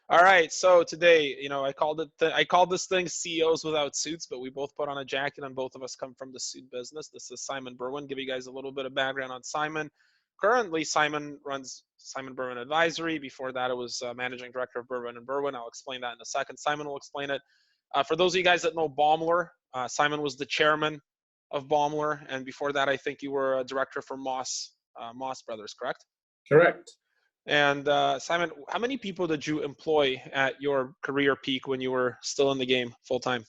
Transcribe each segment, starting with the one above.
All right, so today, I called this thing CEOs without suits, but we both put on a jacket and both of us come from the suit business. This is Simon Berwin. Give you guys a little bit of background on Simon. Currently, Simon runs Simon Berwin Advisory. Before that, it was managing director of Berwin and Berwin. I'll explain that in a second. Simon will explain it. For those of you guys that know Baumler, Simon was the chairman of Baumler, and before that, I think you were a director for Moss Brothers, correct? Correct. And Simon, how many people did you employ at your career peak when you were still in the game full time?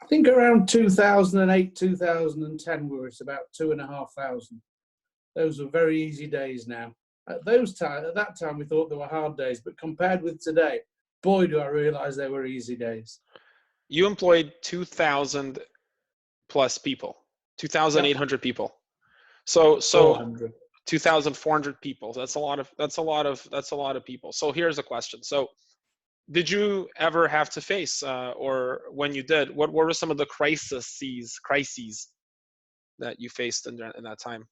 I think around 2008, 2010, we were at about 2,500. Those were very easy days now. At that time, we thought they were hard days, but compared with today, boy, do I realize they were easy days. You employed 2,000 plus people, 2,800 people. So 400. 2,400 people. That's a lot of people. So here's a question. So did you ever have to face, or when you did, what were some of the crises that you faced in that time?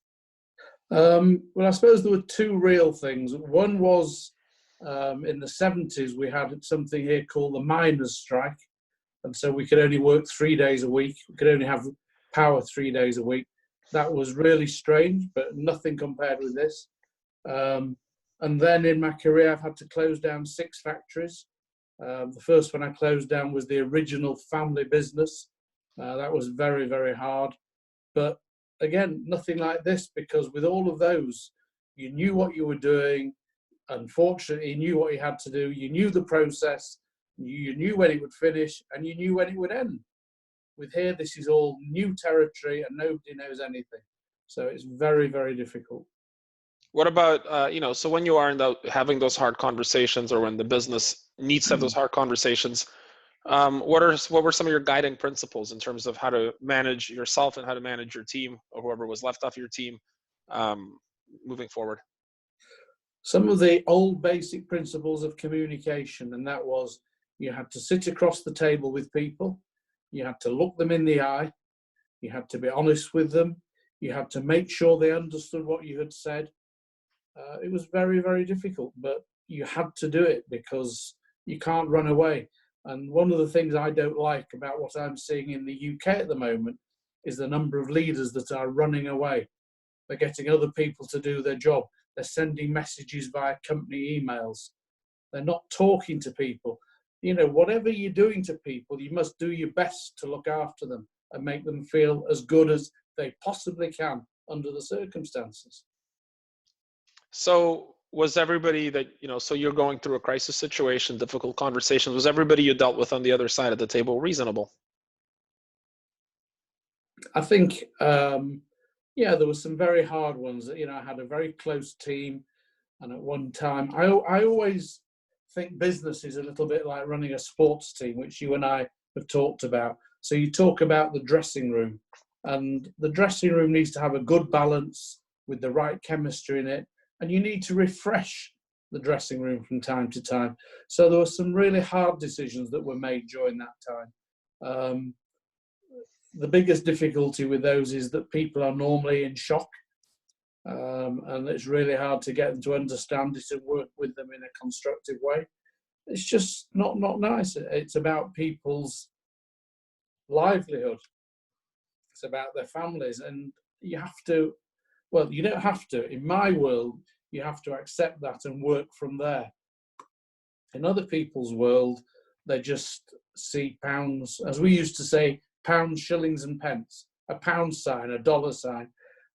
Well, I suppose there were two real things. One was in the 70s, we had something here called the miners' strike. And so we could only work 3 days a week. We could only have power 3 days a week. That was really strange, but nothing compared with this. And then in my career, I've had to close down 6 factories. The first one I closed down was the original family business. That was very, very hard. But again, nothing like this, because with all of those, you knew what you were doing. Unfortunately, you knew what you had to do. You knew the process. You knew when it would finish, and you knew when it would end. With here, this is all new territory and nobody knows anything. So it's very, very difficult. What about, so when you are having those hard conversations, or when the business needs to have those hard conversations, what were some of your guiding principles in terms of how to manage yourself and how to manage your team, or whoever was left off your team, moving forward? Some of the old basic principles of communication, and that was you had to sit across the table with people. You had to look them in the eye. You had to be honest with them. You had to make sure they understood what you had said. It was very, very difficult, but you had to do it because you can't run away. And one of the things I don't like about what I'm seeing in the UK at the moment is the number of leaders that are running away. They're getting other people to do their job. They're sending messages via company emails. They're not talking to people. Whatever you're doing to people, you must do your best to look after them and make them feel as good as they possibly can under the circumstances. So was everybody so you're going through a crisis situation, difficult conversations, was everybody you dealt with on the other side of the table reasonable? I think, there were some very hard ones. I had a very close team. And at one time, I always think business is a little bit like running a sports team, which you and I have talked about. So you talk about the dressing room, and the dressing room needs to have a good balance with the right chemistry in it, and you need to refresh the dressing room from time to time. So there were some really hard decisions that were made during that time. The biggest difficulty with those is that people are normally in shock. And it's really hard to get them to understand it and work with them in a constructive way. It's just not nice. It's about people's livelihood. It's about their families, and you have to, well, you don't have to. In my world, you have to accept that and work from there. In other people's world, they just see pounds, as we used to say, pounds, shillings and pence, a pound sign, a dollar sign.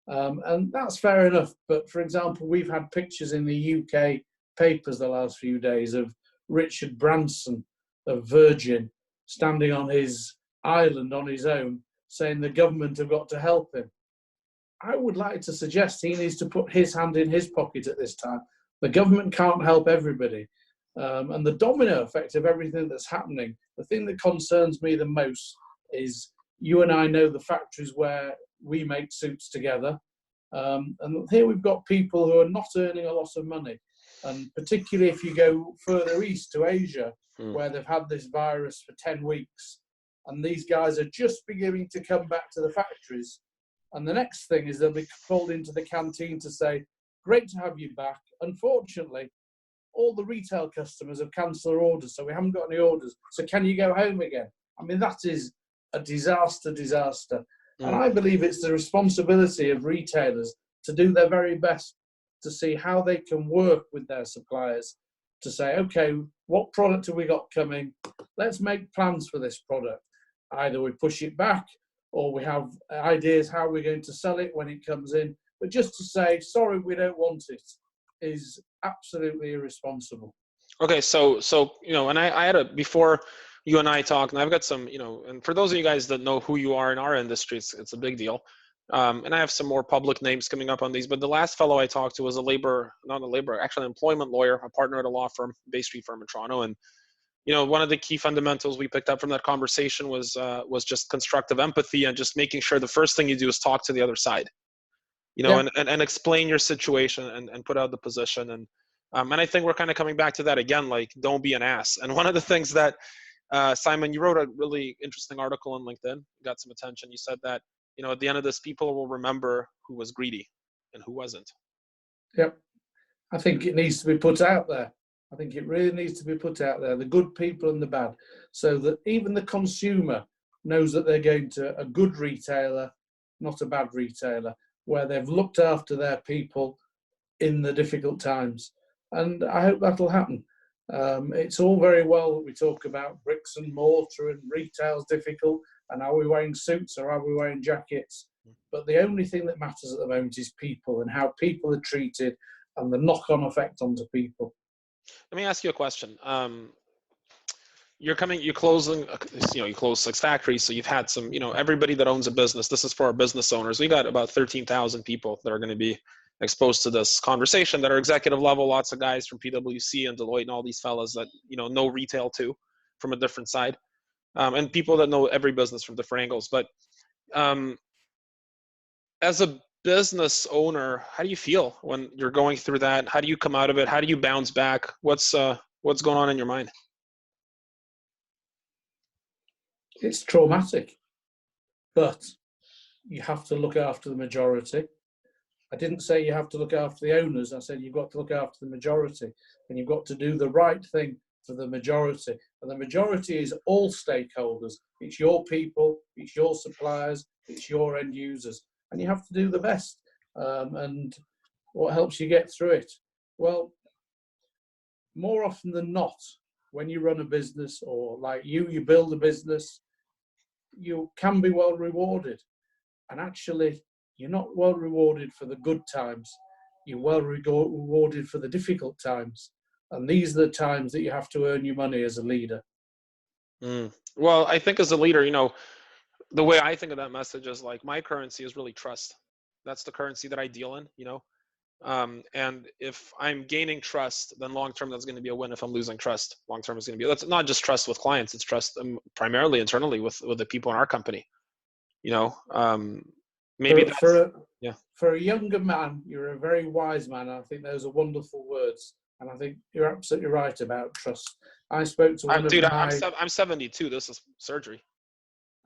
And that's fair enough. But for example, we've had pictures in the UK papers the last few days of Richard Branson of Virgin standing on his island on his own, saying the government have got to help him. I would like to suggest he needs to put his hand in his pocket at this time. The government can't help everybody. And the domino effect of everything that's happening, the thing that concerns me the most is you and I know the factories where we make suits together. And here we've got people who are not earning a lot of money. And particularly if you go further east to Asia, where they've had this virus for 10 weeks, and these guys are just beginning to come back to the factories. And the next thing is they'll be called into the canteen to say, great to have you back. Unfortunately, all the retail customers have cancelled their orders, so we haven't got any orders. So can you go home again? I mean, that is a disaster. And I believe it's the responsibility of retailers to do their very best to see how they can work with their suppliers to say, okay, what product have we got coming? Let's make plans for this product. Either we push it back or we have ideas how we're going to sell it when it comes in. But just to say, sorry, we don't want it, is absolutely irresponsible. Okay, so and I had before you and I talked, and I've got some, and for those of you guys that know who you are in our industry, it's a big deal. And I have some more public names coming up on these, but the last fellow I talked to was actually an employment lawyer, a partner at a law firm, Bay Street firm in Toronto. And, one of the key fundamentals we picked up from that conversation was just constructive empathy and just making sure the first thing you do is talk to the other side, and explain your situation and put out the position. And I think we're kind of coming back to that again, like, don't be an ass. And one of the things that, Simon, you wrote a really interesting article on LinkedIn, got some attention. You said that, at the end of this, people will remember who was greedy and who wasn't. Yep. I think it needs to be put out there. I think it really needs to be put out there, the good people and the bad, so that even the consumer knows that they're going to a good retailer, not a bad retailer, where they've looked after their people in the difficult times. And I hope that'll happen. It's all very well that we talk about bricks and mortar and retail's difficult, and are we wearing suits or are we wearing jackets? But the only thing that matters at the moment is people and how people are treated and the knock-on effect onto people. Let me ask you a question. You close 6 factories, so you've had some, everybody that owns a business. This is for our business owners. We got about 13,000 people that are going to be exposed to this conversation that are executive level, lots of guys from PwC and Deloitte and all these fellas that, know retail too from a different side. And people that know every business from different angles. But as a business owner, how do you feel when you're going through that? How do you come out of it? How do you bounce back? What's going on in your mind? It's traumatic, but you have to look after the majority. I didn't say you have to look after the owners. I said you've got to look after the majority, and you've got to do the right thing for the majority. And the majority is all stakeholders. It's your people, it's your suppliers, it's your end users. And you have to do the best. And what helps you get through it? Well, more often than not, when you run a business, or like you build a business, you can be well rewarded. And actually, you're not well rewarded for the good times. You're well rewarded for the difficult times. And these are the times that you have to earn your money as a leader. Well, I think as a leader, the way I think of that message is like, my currency is really trust. That's the currency that I deal in, and if I'm gaining trust, then long-term, that's going to be a win. If I'm losing trust, long-term is going to be, that's not just trust with clients. It's trust primarily internally with the people in our company, maybe for a younger man, you're a very wise man. I think those are wonderful words. And I think you're absolutely right about trust. I spoke to I'm 72. This is surgery.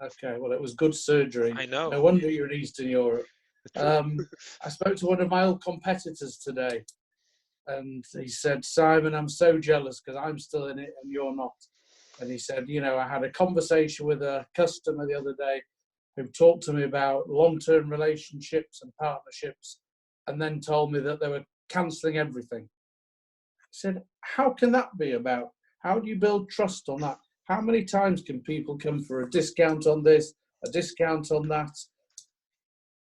Okay, well, it was good surgery. I know. No wonder you're in Eastern Europe. I spoke to one of my old competitors today, and he said, Simon, I'm so jealous because I'm still in it and you're not. And he said, I had a conversation with a customer the other day who talked to me about long-term relationships and partnerships, and then told me that they were cancelling everything. I said, how can that be about? How do you build trust on that? How many times can people come for a discount on this, a discount on that,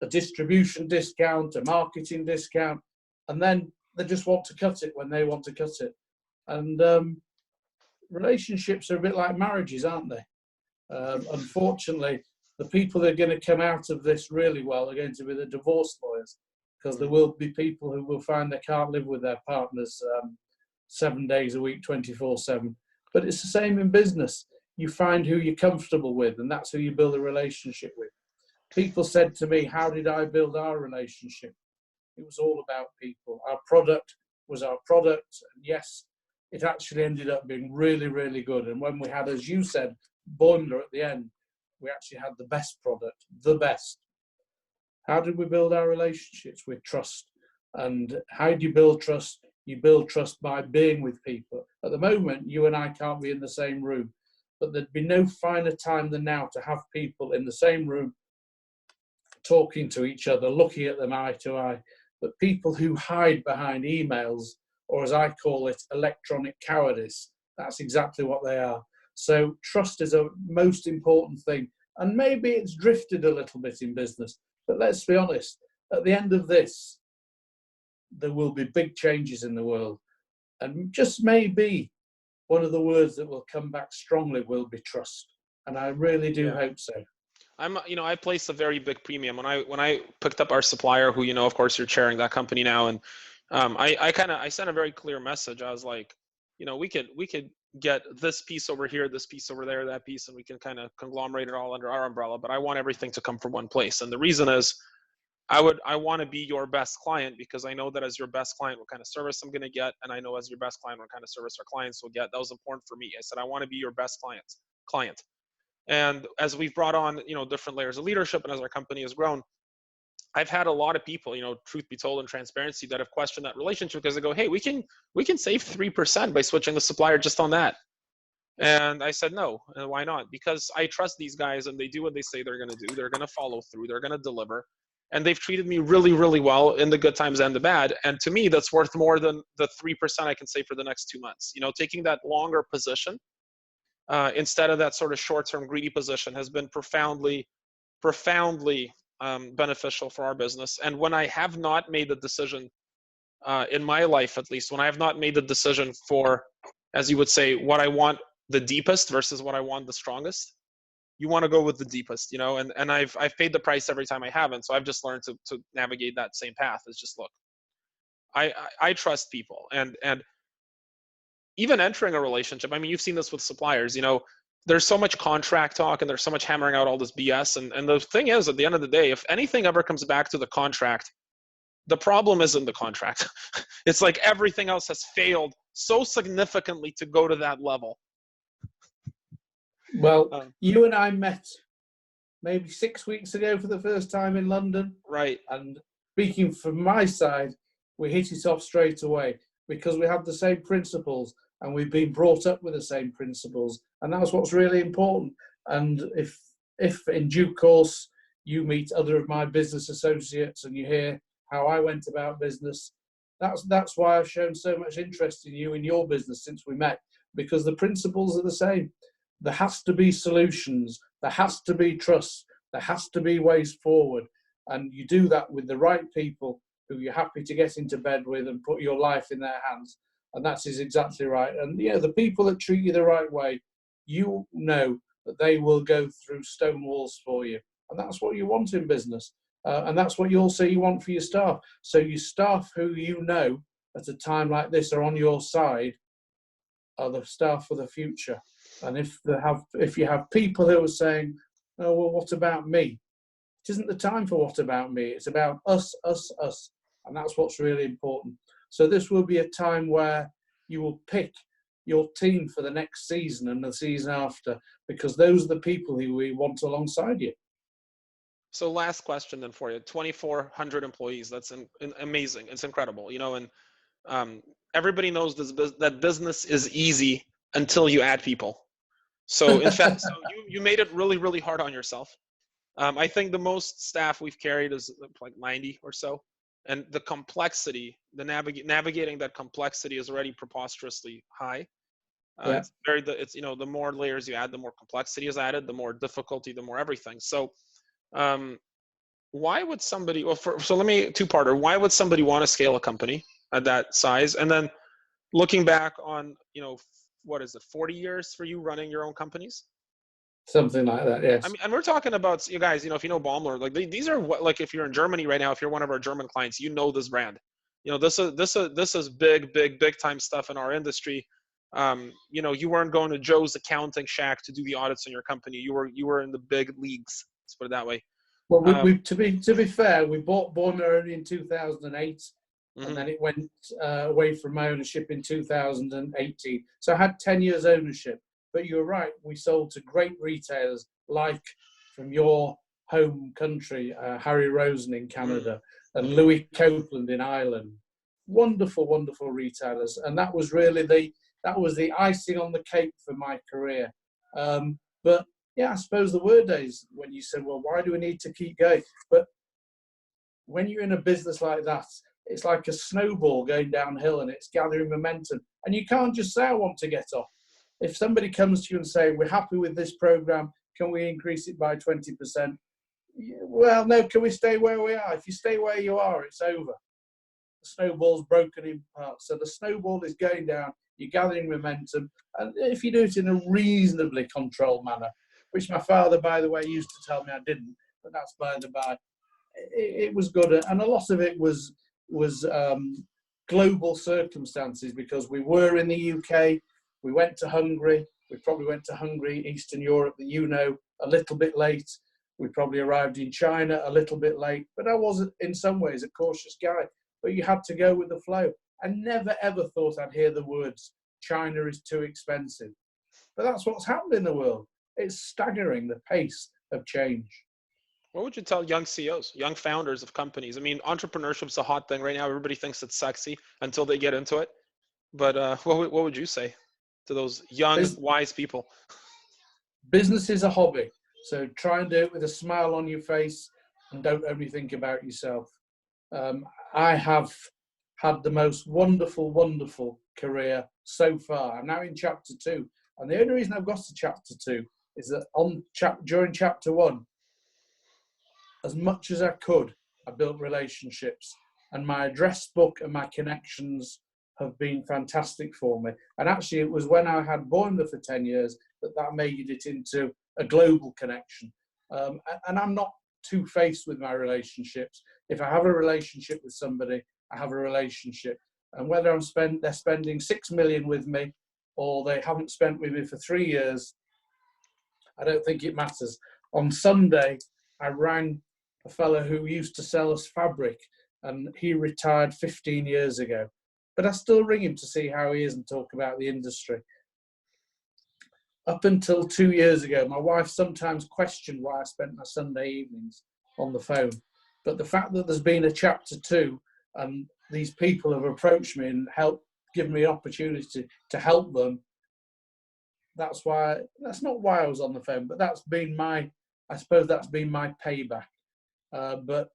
a distribution discount, a marketing discount, and then they just want to cut it when they want to cut it? And relationships are a bit like marriages, aren't they? Unfortunately, the people that are going to come out of this really well are going to be the divorce lawyers, because there will be people who will find they can't live with their partners 7 days a week, 24/7. But it's the same in business. You find who you're comfortable with, and that's who you build a relationship with. People said to me, how did I build our relationship? It was all about people. Our product was our product. And yes, it actually ended up being really, really good. And when we had, as you said, Boimler at the end, we actually had the best product, the best. How did we build our relationships? With trust. And how do you build trust? You build trust by being with people. At the moment, you and I can't be in the same room, but there'd be no finer time than now to have people in the same room talking to each other, looking at them eye to eye. But people who hide behind emails, or as I call it, electronic cowardice, that's exactly what they are. So trust is a most important thing. And maybe it's drifted a little bit in business, but let's be honest, at the end of this, there will be big changes in the world. And just maybe one of the words that will come back strongly will be trust. And I really do hope so. I place a very big premium when I picked up our supplier, who, of course you're chairing that company now. And I sent a very clear message. I was like, we could get this piece over here, this piece over there, that piece, and we can kind of conglomerate it all under our umbrella. But I want everything to come from one place. And the reason is, I want to be your best client, because I know that as your best client, what kind of service I'm going to get. And I know as your best client, what kind of service our clients will get. That was important for me. I said, I want to be your best client. And as we've brought on, different layers of leadership, and as our company has grown, I've had a lot of people, truth be told and transparency, that have questioned that relationship, because they go, hey, we can save 3% by switching the supplier just on that. And I said, no. And why not? Because I trust these guys, and they do what they say they're going to do. They're going to follow through. They're going to deliver. And they've treated me really, really well in the good times and the bad. And to me, that's worth more than the 3% I can save for the next 2 months. Taking that longer position instead of that sort of short-term greedy position has been profoundly beneficial for our business. And when I have not made the decision, in my life at least, when I have not made the decision for, as you would say, what I want the deepest versus what I want the strongest, you want to go with the deepest, and I've paid the price every time I haven't. So I've just learned to navigate that same path. Is just, look, I trust people, and even entering a relationship. I mean, you've seen this with suppliers. There's so much contract talk, and there's so much hammering out all this BS. And the thing is, at the end of the day, if anything ever comes back to the contract, the problem isn't the contract. It's like everything else has failed so significantly to go to that level. Well, you and I met maybe 6 weeks ago for the first time in London. Right. And speaking from my side, we hit it off straight away because we have the same principles and we've been brought up with the same principles. And that's what's really important. And if in due course you meet other of my business associates and you hear how I went about business, that's why I've shown so much interest in you and your business since we met, because the principles are the same. There has to be solutions. There has to be trust. There has to be ways forward. And you do that with the right people who you're happy to get into bed with and put your life in their hands. And that is exactly right. And the people that treat you the right way, you know that they will go through stone walls for you. And that's what you want in business. And that's what you also want for your staff. So your staff who you know at a time like this are on your side are the staff for the future. And if you have people who are saying, oh, well, what about me? It isn't the time for what about me. It's about us, us, us. And that's what's really important. So this will be a time where you will pick your team for the next season and the season after, because those are the people who we want alongside you. So last question then for you. 2,400 employees. That's amazing. It's incredible. And everybody knows that business is easy until you add people. So in fact, you made it really, really hard on yourself. I think the most staff we've carried is like 90 or so. And the complexity, navigating that complexity is already preposterously high. Yeah. It's the more layers you add, the more complexity is added, the more difficulty, the more everything. So why would somebody, so let me two-parter. Why would somebody want to scale a company at that size? And then looking back on, what is it, 40 years for you running your own companies? Something like that, yes. I mean, and we're talking about, you guys, if you know Baumler, like these are what, like if you're in Germany right now, if you're one of our German clients, this brand. This is big time stuff in our industry. You weren't going to Joe's accounting shack to do the audits in your company. You were in the big leagues. Let's put it that way. Well, to be fair, we bought Baumler only in 2008. And then it went away from my ownership in 2018. So I had 10 years ownership. But you're right, we sold to great retailers like from your home country, Harry Rosen in Canada, and Louis Copeland in Ireland, wonderful, wonderful retailers, and that was really the icing on the cake for my career. But yeah, I suppose there were days when you said, well, why do we need to keep going? But when you're in a business like that, it's like a snowball going downhill and it's gathering momentum. And you can't just say, I want to get off. If somebody comes to you and say, we're happy with this program, can we increase it by 20%? Well, no, can we stay where we are? If you stay where you are, it's over. The snowball's broken in parts. So the snowball is going down, you're gathering momentum. And if you do it in a reasonably controlled manner, which my father, by the way, used to tell me I didn't, but that's by the by, it was good. And a lot of it was global circumstances, because we were in the UK, we went to Hungary, we probably went to Hungary, Eastern Europe, that you know, a little bit late. We probably arrived in China a little bit late, but I was in some ways a cautious guy. But you had to go with the flow. I never ever thought I'd hear the words, China is too expensive. But that's what's happened in the world. It's staggering, the pace of change. What would you tell young CEOs, young founders of companies? I mean, entrepreneurship's a hot thing right now. Everybody thinks it's sexy until they get into it. But what would you say to those young, wise people? Business is a hobby. So try and do it with a smile on your face and don't only think about yourself. I have had the most wonderful, wonderful career so far. I'm now in chapter 2. And the only reason I've got to chapter 2 is that during chapter 1, as much as I could, I built relationships. And my address book and my connections have been fantastic for me. And actually, it was when I had Boimler for 10 years that made it into a global connection. And I'm not two-faced with my relationships. If I have a relationship with somebody, I have a relationship. And whether they're spending 6 million with me or they haven't spent with me for 3 years, I don't think it matters. On Sunday, I rang a fellow who used to sell us fabric, and he retired 15 years ago. But I still ring him to see how he is and talk about the industry. Up until 2 years ago, my wife sometimes questioned why I spent my Sunday evenings on the phone. But the fact that there's been a chapter 2 and these people have approached me and given me an opportunity to help them, that's not why I was on the phone, but that's been my payback. But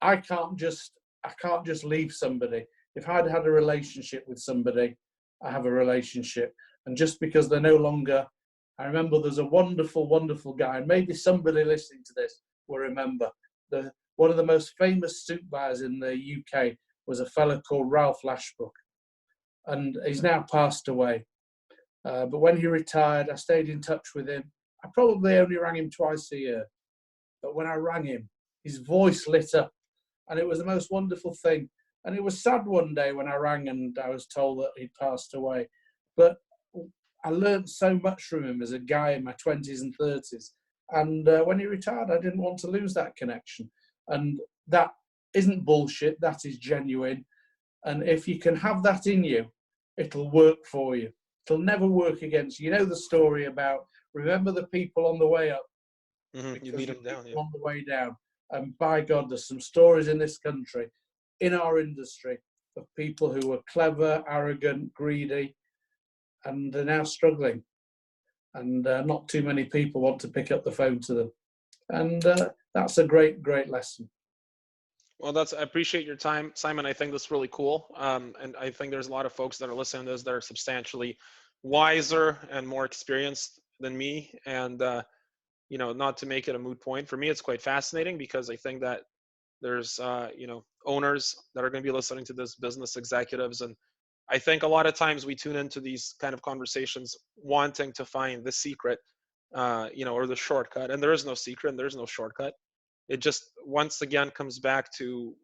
I can't just leave somebody. If I'd had a relationship with somebody, I have a relationship. And just because they're no longer, I remember there's a wonderful, wonderful guy, and maybe somebody listening to this will remember, one of the most famous suit buyers in the UK was a fellow called Ralph Lashbrook. And he's now passed away. But when he retired, I stayed in touch with him. I probably only rang him twice a year. But when I rang him, his voice lit up. And it was the most wonderful thing. And it was sad one day when I rang and I was told that he'd passed away. But I learned so much from him as a guy in my 20s and 30s. And when he retired, I didn't want to lose that connection. And that isn't bullshit. That is genuine. And if you can have that in you, it'll work for you. It'll never work against you. You know the story about, remember the people on the way up. Mm-hmm. You lead them down. Yeah. On the way down. And by God, there's some stories in this country, in our industry, of people who were clever, arrogant, greedy, and they're now struggling. And not too many people want to pick up the phone to them. And that's a great, great lesson. Well, I appreciate your time, Simon. I think that's really cool. And I think there's a lot of folks that are listening to this that are substantially wiser and more experienced than me. And, not to make it a moot point, for me, it's quite fascinating because I think that there's, owners that are going to be listening to this, business executives. And I think a lot of times we tune into these kind of conversations wanting to find the secret, or the shortcut. And there is no secret and there's no shortcut. It just once again comes back to,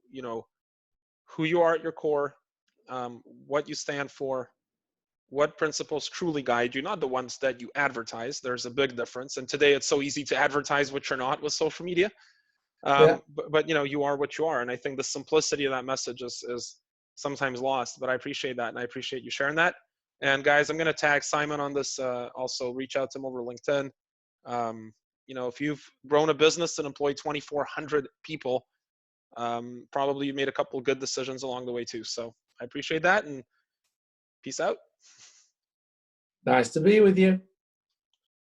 who you are at your core, what you stand for, what principles truly guide you, not the ones that you advertise. There's a big difference. And today it's so easy to advertise what you're not with social media. But you are what you are. And I think the simplicity of that message is sometimes lost, but I appreciate that. And I appreciate you sharing that. And guys, I'm going to tag Simon on this. Also reach out to him over LinkedIn. If you've grown a business and employed 2,400 people, probably you made a couple of good decisions along the way too. So I appreciate that, and peace out. Nice to be with you.